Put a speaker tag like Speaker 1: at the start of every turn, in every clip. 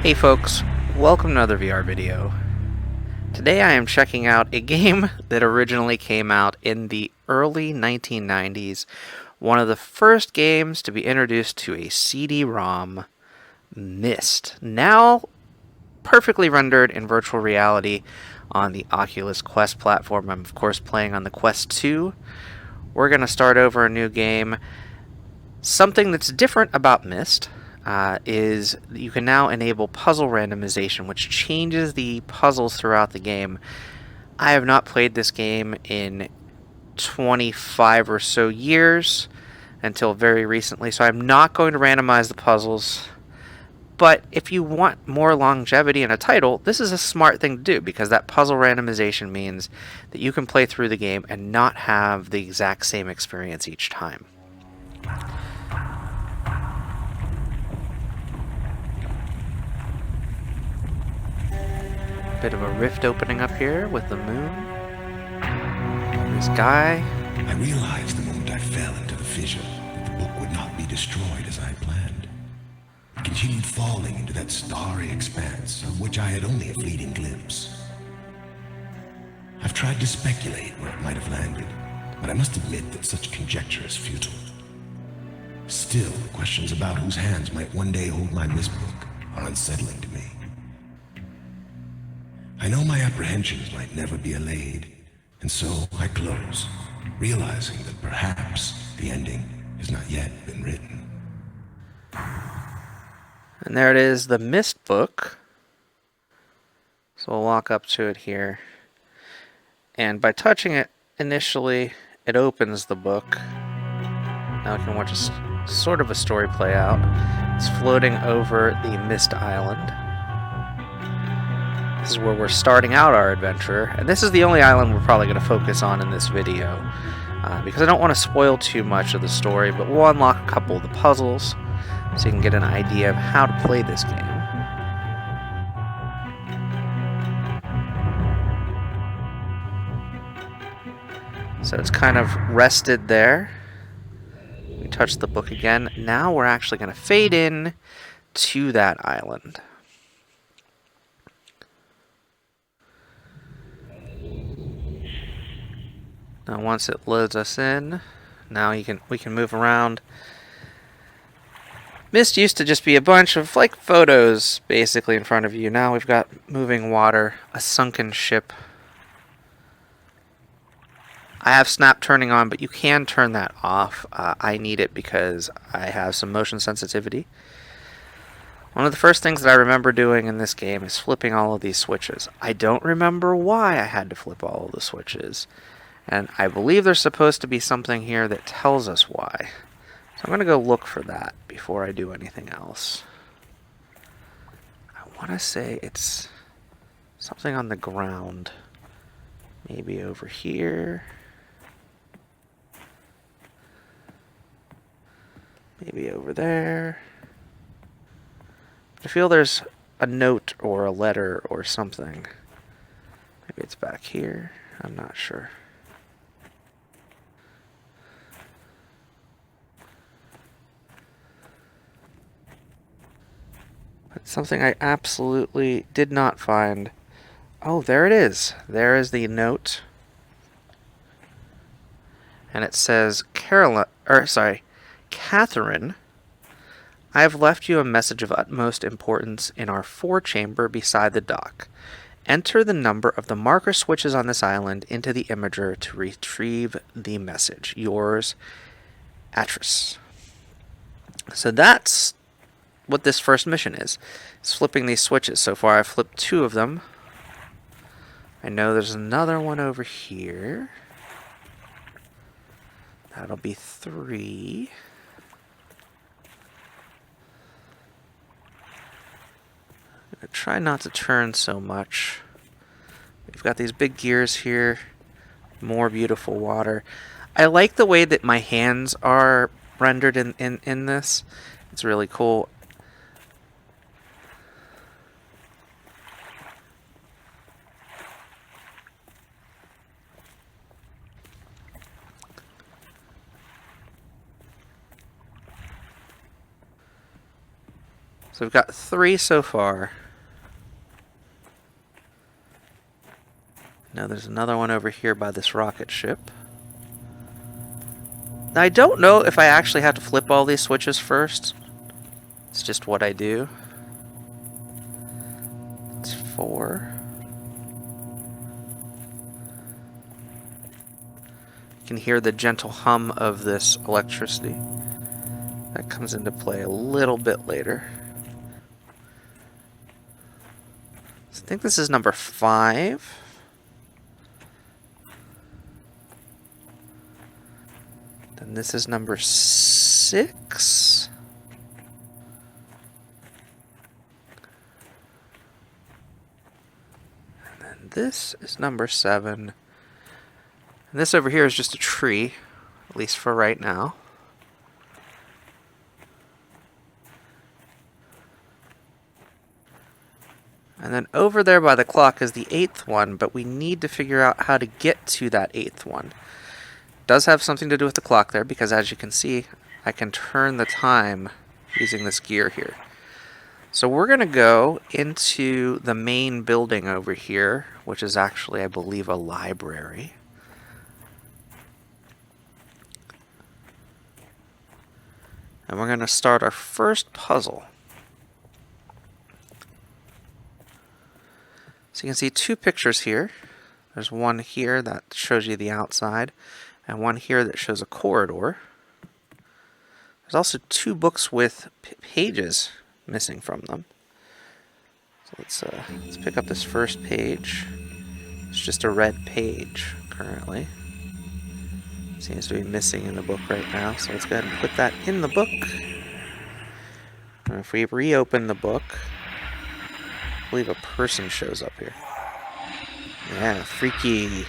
Speaker 1: Hey folks, welcome to another VR video. Today I am checking out a game that originally came out in the early 1990s, one of the first games to be introduced to a CD-ROM, Myst, now perfectly rendered in virtual reality on the Oculus Quest platform. I'm of course playing on the Quest 2. We're going to start over a new game. Something that's different about Myst is you can now enable puzzle randomization, which changes the puzzles throughout the game. I have not played this game in 25 or so years until very recently, so I'm not going to randomize the puzzles. But if you want more longevity in a title, this is a smart thing to do, because that puzzle randomization means that you can play through the game and not have the exact same experience each time. Bit of a rift opening up here with the moon. This guy.
Speaker 2: I realized the moment I fell into the fissure that the book would not be destroyed as I had planned. It continued falling into that starry expanse of which I had only a fleeting glimpse. I've tried to speculate where it might have landed, but I must admit that such conjecture is futile. Still, the questions about whose hands might one day hold my Myst book are unsettling to me. I know my apprehensions might never be allayed, and so I close, realizing that perhaps the ending has not yet been written.
Speaker 1: And there it is, the Myst book. So we'll walk up to it here. And by touching it initially, it opens the book. Now we can watch sort of a story play out. It's floating over the Myst Island. This is where we're starting out our adventure, and this is the only island we're probably going to focus on in this video, because I don't want to spoil too much of the story, but we'll unlock a couple of the puzzles so you can get an idea of how to play this game. So it's kind of rested there. We touch the book again. Now we're actually going to fade in to that island. Now once it loads us in, now we can move around. Myst used to just be a bunch of like photos basically in front of you. Now we've got moving water, a sunken ship. I have snap turning on, but you can turn that off. I need it because I have some motion sensitivity. One of the first things that I remember doing in this game is flipping all of these switches. I don't remember why I had to flip all of the switches. And I believe there's supposed to be something here that tells us why. So I'm going to go look for that before I do anything else. I want to say it's something on the ground. Maybe over here. Maybe over there. I feel there's a note or a letter or something. Maybe it's back here. I'm not sure. But something I absolutely did not find. Oh, there it is. There is the note. And it says, Catherine, I have left you a message of utmost importance in our four-chamber beside the dock. Enter the number of the marker switches on this island into the imager to retrieve the message. Yours, Atris. So that's what this first mission is. It's flipping these switches. So far I've flipped 2 of them. I know there's another one over here. That'll be 3. I'm gonna try not to turn so much. We've got these big gears here. More beautiful water. I like the way that my hands are rendered in this. It's really cool. So we've got 3 so far. Now there's another one over here by this rocket ship. Now I don't know if I actually have to flip all these switches first. It's just what I do. It's 4. You can hear the gentle hum of this electricity. That comes into play a little bit later. So I think this is number 5. Then this is number 6. And then this is number 7. And this over here is just a tree, at least for right now. And then over there by the clock is the 8th one, but we need to figure out how to get to that 8th one. It does have something to do with the clock there, because as you can see, I can turn the time using this gear here. So we're going to go into the main building over here, which is actually, I believe, a library. And we're going to start our first puzzle. So you can see 2 pictures here. There's one here that shows you the outside, and one here that shows a corridor. There's also 2 books with pages missing from them. So let's pick up this first page. It's just a red page currently. Seems to be missing in the book right now, so let's go ahead and put that in the book. And if we reopen the book, I believe a person shows up here. Yeah, freaky.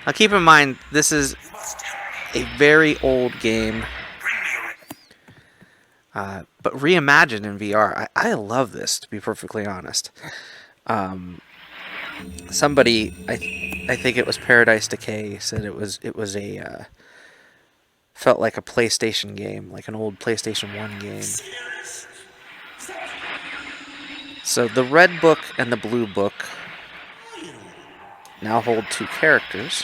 Speaker 1: Now keep in mind, this is a very old game, but reimagined in VR. I love this, to be perfectly honest. Somebody, I think it was Paradise Decay, said it was a felt like a PlayStation game, like an old PlayStation 1 game. So the red book and the blue book now hold 2 characters.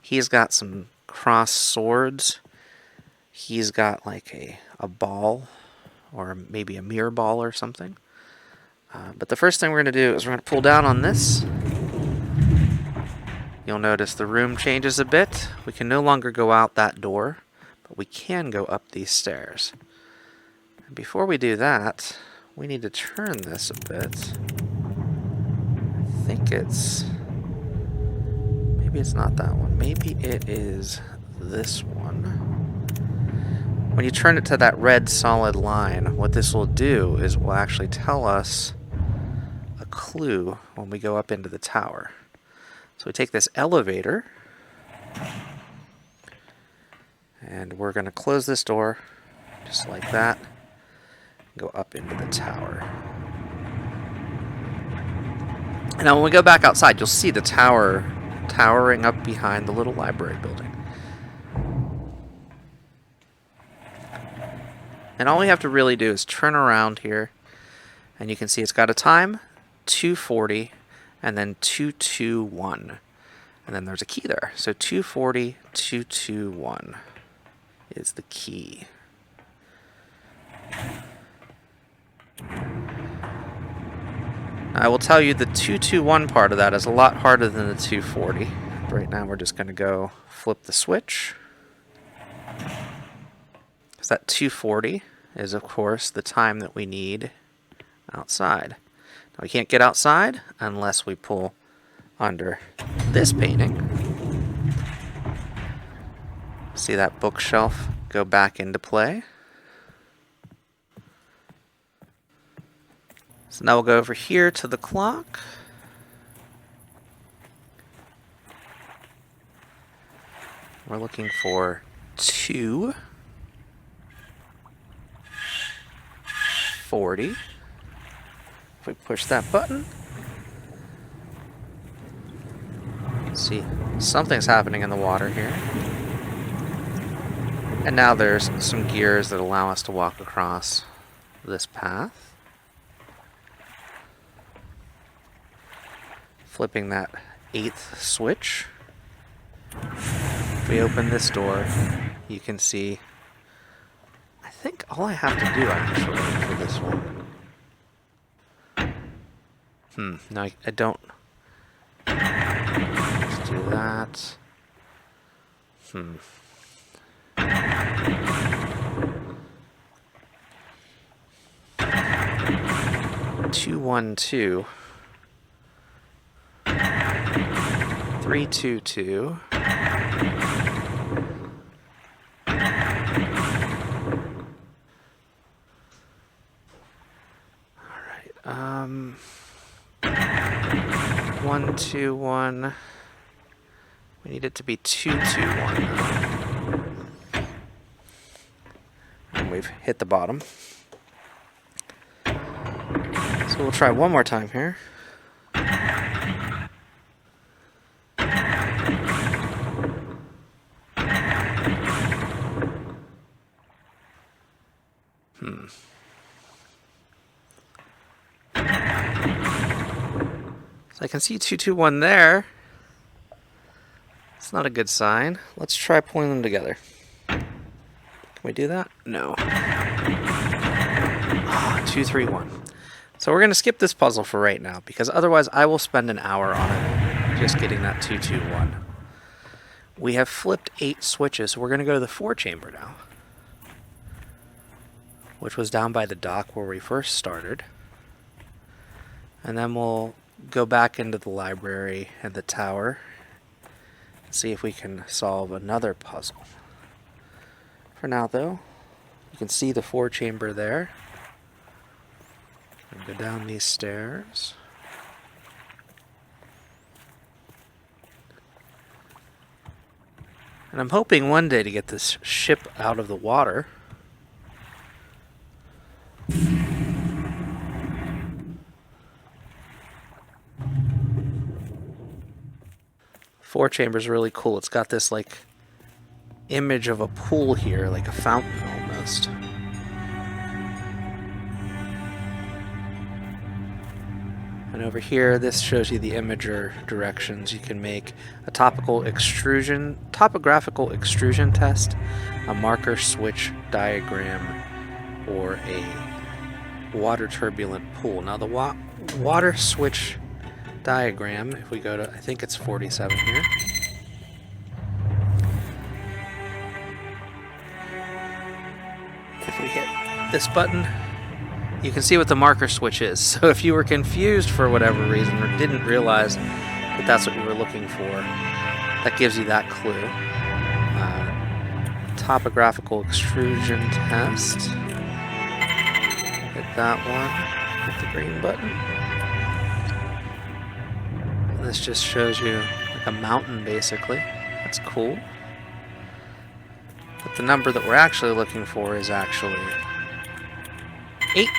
Speaker 1: He's got some crossed swords. He's got like a ball, or maybe a mirror ball or something. But the first thing we're going to do is we're going to pull down on this. You'll notice the room changes a bit. We can no longer go out that door, but we can go up these stairs. And before we do that, we need to turn this a bit. I think it's... maybe it's not that one. Maybe it is this one. When you turn it to that red solid line, what this will do is it will actually tell us a clue when we go up into the tower. So we take this elevator, and we're going to close this door, just like that, and go up into the tower. And now when we go back outside, you'll see the tower towering up behind the little library building. And all we have to really do is turn around here, and you can see it's got a time, 240, and then 221. And then there's a key there. So 240, 221 is the key. I will tell you the 221 part of that is a lot harder than the 240. Right now we're just going to go flip the switch. Because that 240 is, of course, the time that we need outside. Now we can't get outside unless we pull under this painting. See that bookshelf go back into play. So now we'll go over here to the clock. We're looking for 240. If we push that button, see, something's happening in the water here. And now there's some gears that allow us to walk across this path. Flipping that 8th switch. If we open this door, you can see, I think all I have to do actually for this one. No, I don't. Let's do that. 212. 322. Alright, 121. We need it to be 221. And we've hit the bottom. So we'll try one more time here. So I can see 221 there. It's not a good sign. Let's try pulling them together. Can we do that? No. 231. So we're going to skip this puzzle for right now, because otherwise I will spend an hour on it just getting that 221. We have flipped 8 switches, so we're going to go to the 4 chamber now, which was down by the dock where we first started. And then we'll go back into the library and the tower and see if we can solve another puzzle. For now, though, you can see the 4 chamber there. Go down these stairs. And I'm hoping one day to get this ship out of the water. Four chamber is really cool. It's got this like image of a pool here, like a fountain almost. And over here, this shows you the imager directions. You can make a topographical extrusion test, a marker switch diagram, or a water turbulent pool. Now the water switch diagram, if we go to, I think it's 47 here. If we hit this button, you can see what the marker switch is. So if you were confused for whatever reason or didn't realize that that's what you were looking for, that gives you that clue. Topographical extrusion test. Hit that one. Hit the green button. And this just shows you like a mountain basically. That's cool. But the number that we're actually looking for is actually 8,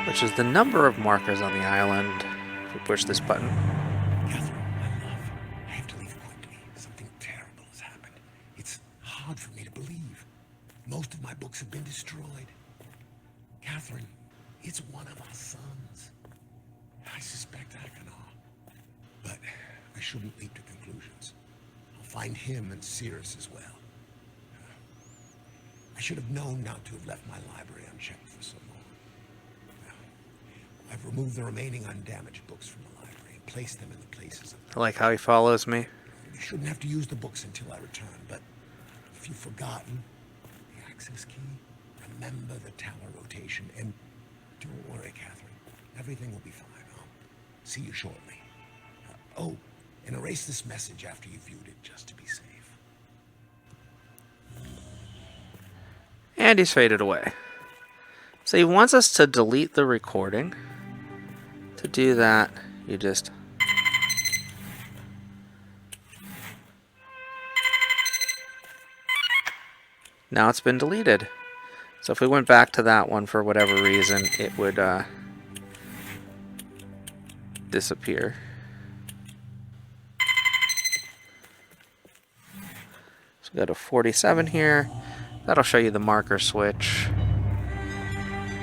Speaker 1: which is the number of markers on the island. If we push this button.
Speaker 2: Catherine, my love, I have to leave quickly. Something terrible has happened. It's hard for me to believe. Most of my books have been destroyed. Catherine, it's one of our sons. I suspect Achenar. But I shouldn't leap to conclusions. I'll find him and Cirrus as well. I should have known not to have left my library unchecked for so long. I've removed the remaining undamaged books from the library and placed them in the places of...
Speaker 1: I like how he follows me.
Speaker 2: You shouldn't have to use the books until I return, but if you've forgotten the access key, remember the tower rotation, and don't worry, Catherine. Everything will be fine. I'll see you shortly. Oh, and erase this message after you've viewed it, just to be safe.
Speaker 1: And he's faded away. So he wants us to delete the recording. To do that, you just... Now it's been deleted. So if we went back to that one for whatever reason, it would disappear. So Go to 47 here. That'll show you the marker switch.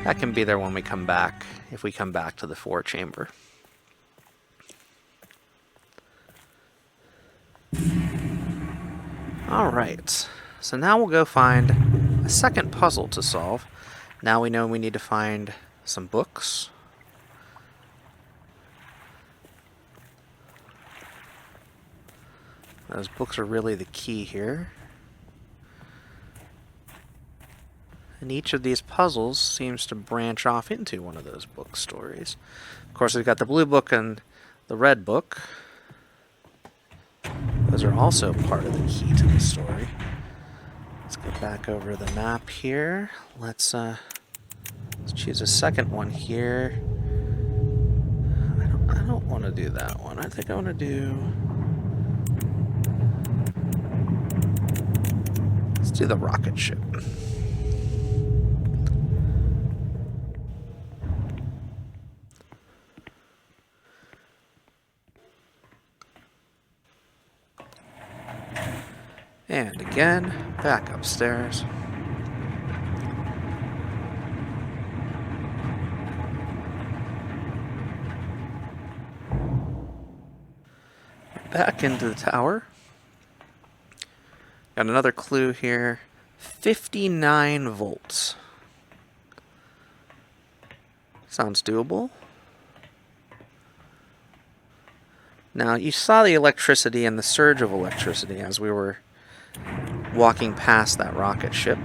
Speaker 1: That can be there when we come back, if we come back to the 4 chamber. Alright, so now we'll go find a second puzzle to solve. Now we know we need to find some books. Those books are really the key here. And each of these puzzles seems to branch off into one of those book stories. Of course, we've got the blue book and the red book. Those are also part of the key to the story. Let's go back over the map here. Let's choose a second one here. I don't want to do that one. I think I want to do... Let's do the rocket ship. And again, back upstairs. Back into the tower. Got another clue here. 59 volts. Sounds doable. Now, you saw the electricity and the surge of electricity as we were walking past that rocket ship.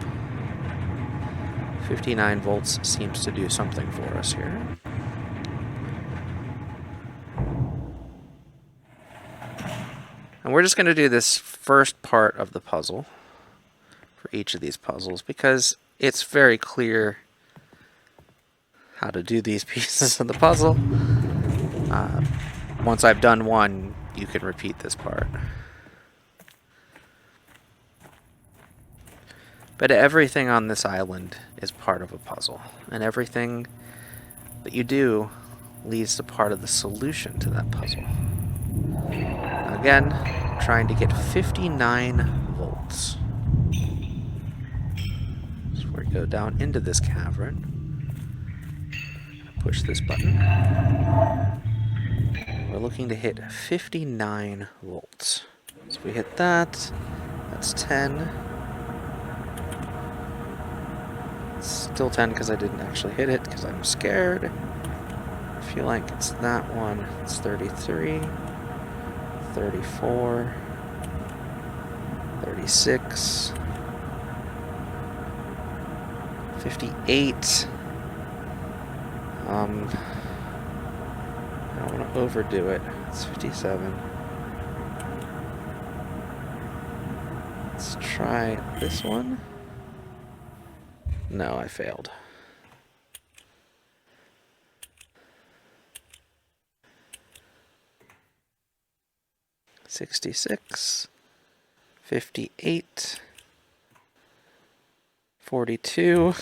Speaker 1: 59 volts seems to do something for us here. And we're just going to do this first part of the puzzle for each of these puzzles because it's very clear how to do these pieces of the puzzle. Once I've done one, you can repeat this part. But everything on this island is part of a puzzle, and everything that you do leads to part of the solution to that puzzle. Now again, trying to get 59 volts. So we go down into this cavern. Push this button. We're looking to hit 59 volts. So if we hit that, that's 10. Still 10 because I didn't actually hit it because I'm scared. I feel like it's that one. It's 33, 34, 36, 58. I don't want to overdo it. It's 57. Let's try this one. No, I failed. $66, 58, 42,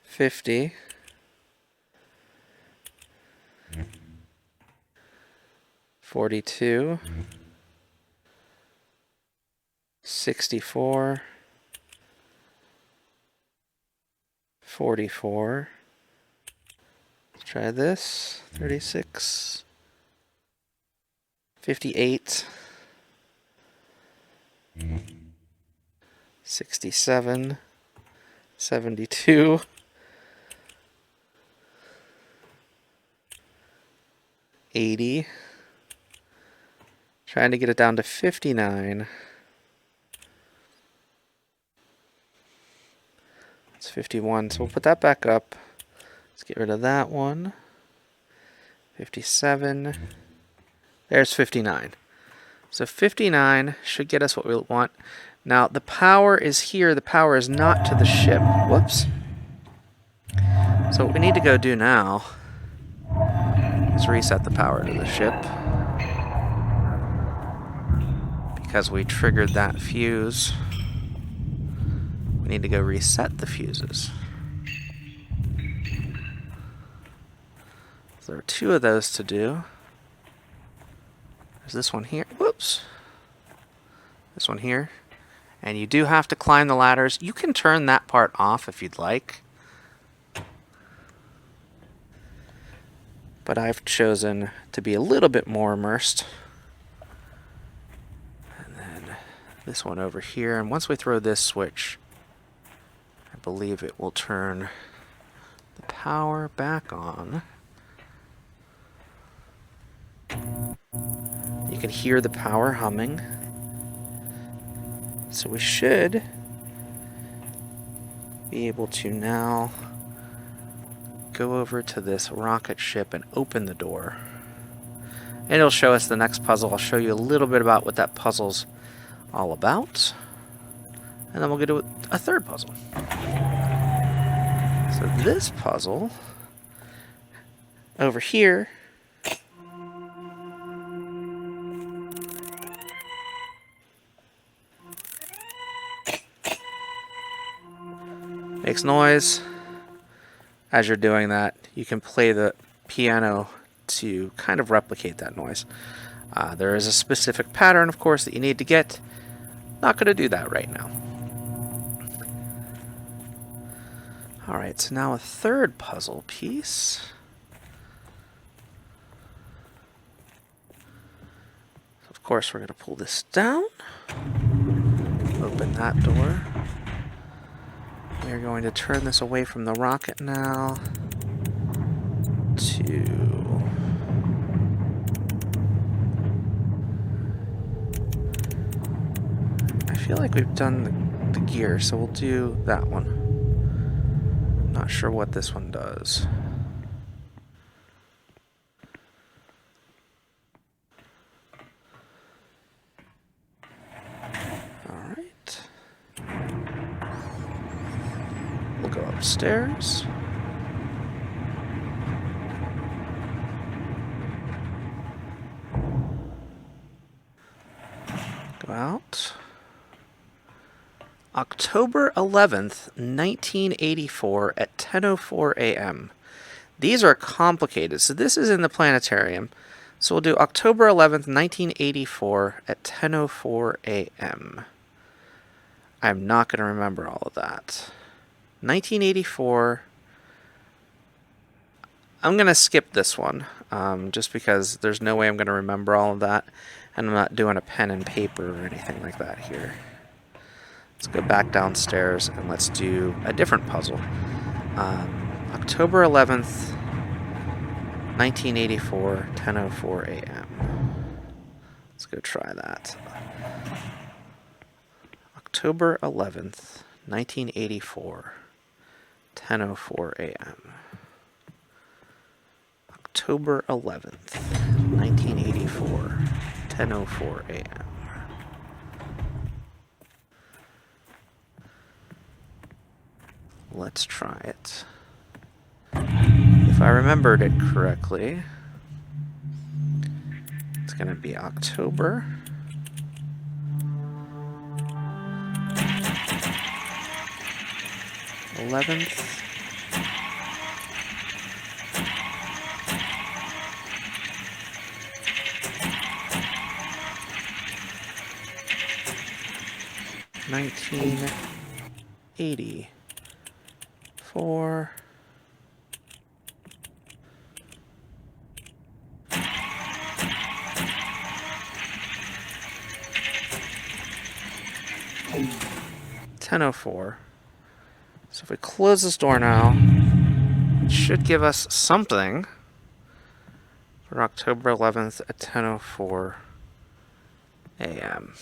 Speaker 1: 50, 42, 64, 44. Let's try this. 36, 58, 67, 72, 80. Trying to get it down to 59. It's 51, so we'll put that back up. Let's get rid of that one. 57. There's 59. So 59 should get us what we want. Now, the power is here. The power is not to the ship. Whoops. So what we need to go do now is reset the power to the ship. Because we triggered that fuse, we need to go reset the fuses. So there are 2 of those to do. There's this one here. Whoops. this one here. And you do have to climb the ladders. You can turn that part off if you'd like. But I've chosen to be a little bit more immersed. And then this one over here. And once we throw this switch, I believe it will turn the power back on. You can hear the power humming. So we should be able to now go over to this rocket ship and open the door. And it'll show us the next puzzle. I'll show you a little bit about what that puzzle's all about. And then we'll get to a third puzzle. So this puzzle over here makes noise. As you're doing that, you can play the piano to kind of replicate that noise. There is a specific pattern, of course, that you need to get. Not going to do that right now. Alright, so now a third puzzle piece. Of course, we're going to pull this down. Open that door. We're going to turn this away from the rocket now to... I feel like we've done the gear, so we'll do that one. Not sure what this one does. Alright. We'll go upstairs. Go out. October 11th, 1984 at 10:04 a.m. These are complicated, so this is in the planetarium. So we'll do October 11th, 1984 at 10:04 a.m. I'm not going to remember all of that. 1984. I'm going to skip this one, just because there's no way I'm going to remember all of that, and I'm not doing a pen and paper or anything like that here. Let's go back downstairs and let's do a different puzzle. October 11th, 1984, 10:04 a.m. Let's go try that. October 11th, 1984, 10:04 a.m. October 11th, 1984, 10:04 a.m. Let's try it. If I remembered it correctly, it's going to be October 11th. $19.80 for $10.04. So if we close this door now, it should give us something for October 11th at 10:04 a.m.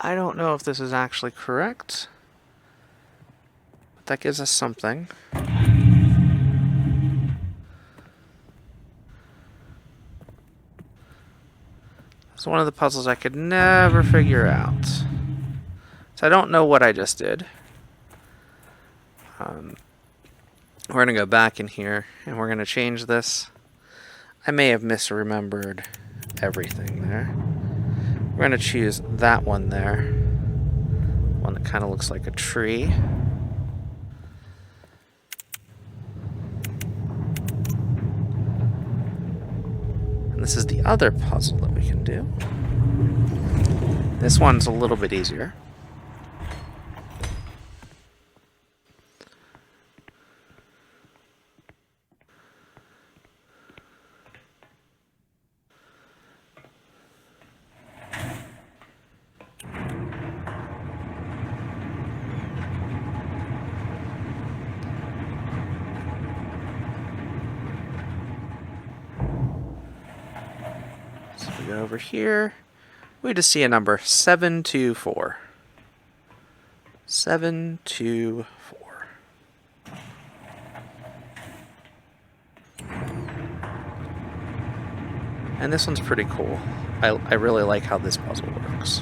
Speaker 1: I don't know if this is actually correct, but that gives us something. It's one of the puzzles I could never figure out. So I don't know what I just did. We're going to go back in here and we're going to change this. I may have misremembered everything there. We're going to choose that one there. One that kind of looks like a tree. And this is the other puzzle that we can do. This one's a little bit easier. So we go over here. We just see a number 724. 724. And this one's pretty cool. I really like how this puzzle works.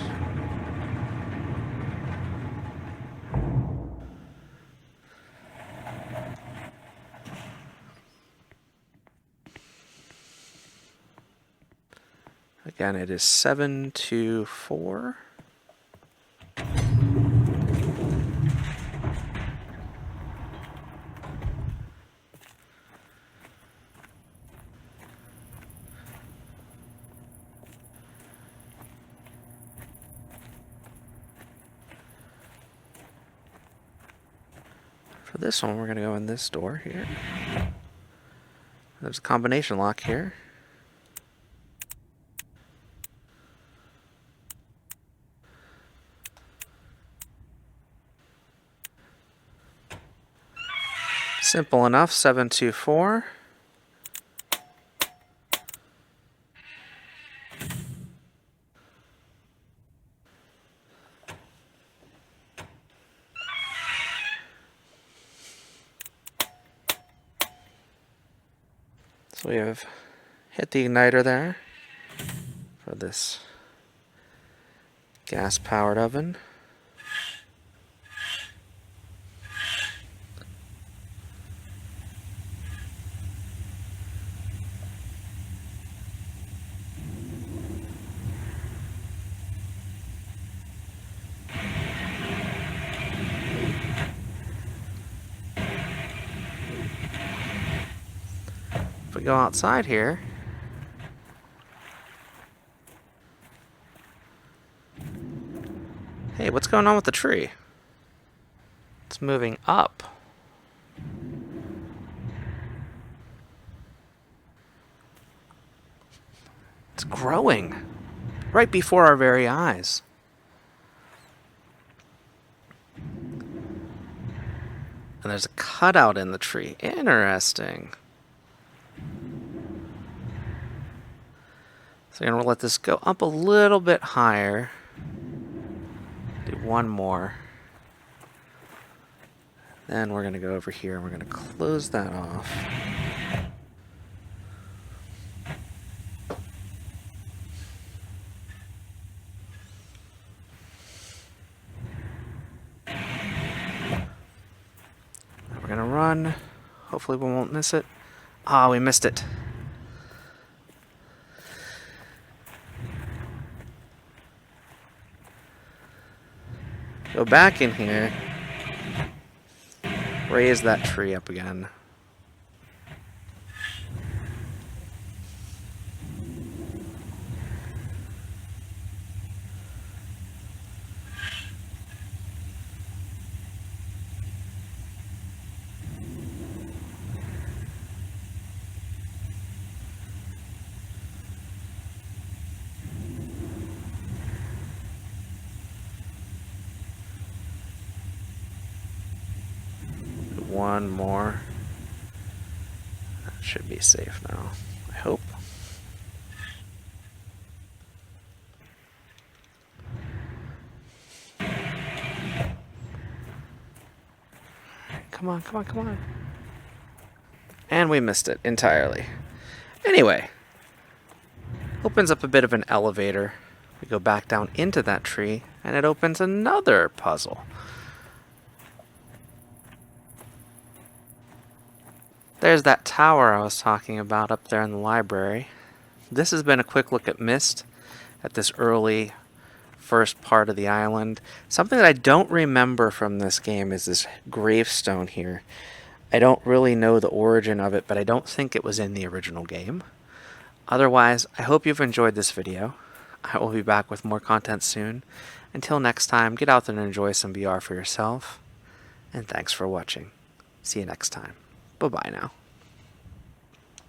Speaker 1: Again, it is 724. For this one, we're going to go in this door here. There's a combination lock here. Simple enough, 724. So we have hit the igniter there for this gas-powered oven. If we go outside here, hey, what's going on with the tree? It's moving up. It's growing right before our very eyes. And there's a cutout in the tree. Interesting. So I'm going to let this go up a little bit higher. Do one more. Then we're going to go over here and we're going to close that off. We're going to run. Hopefully we won't miss it. Ah, we missed it. Go back in here. Raise that tree up again. One more. That should be safe now, I hope. Come on, come on, come on. And we missed it entirely. Anyway, opens up a bit of an elevator. We go back down into that tree, and it opens another puzzle. There's that tower I was talking about up there in the library. This has been a quick look at Myst, at this early first part of the island. Something that I don't remember from this game is this gravestone here. I don't really know the origin of it, but I don't think it was in the original game. Otherwise, I hope you've enjoyed this video. I will be back with more content soon. Until next time, get out there and enjoy some VR for yourself. And thanks for watching. See you next time. Bye-bye now.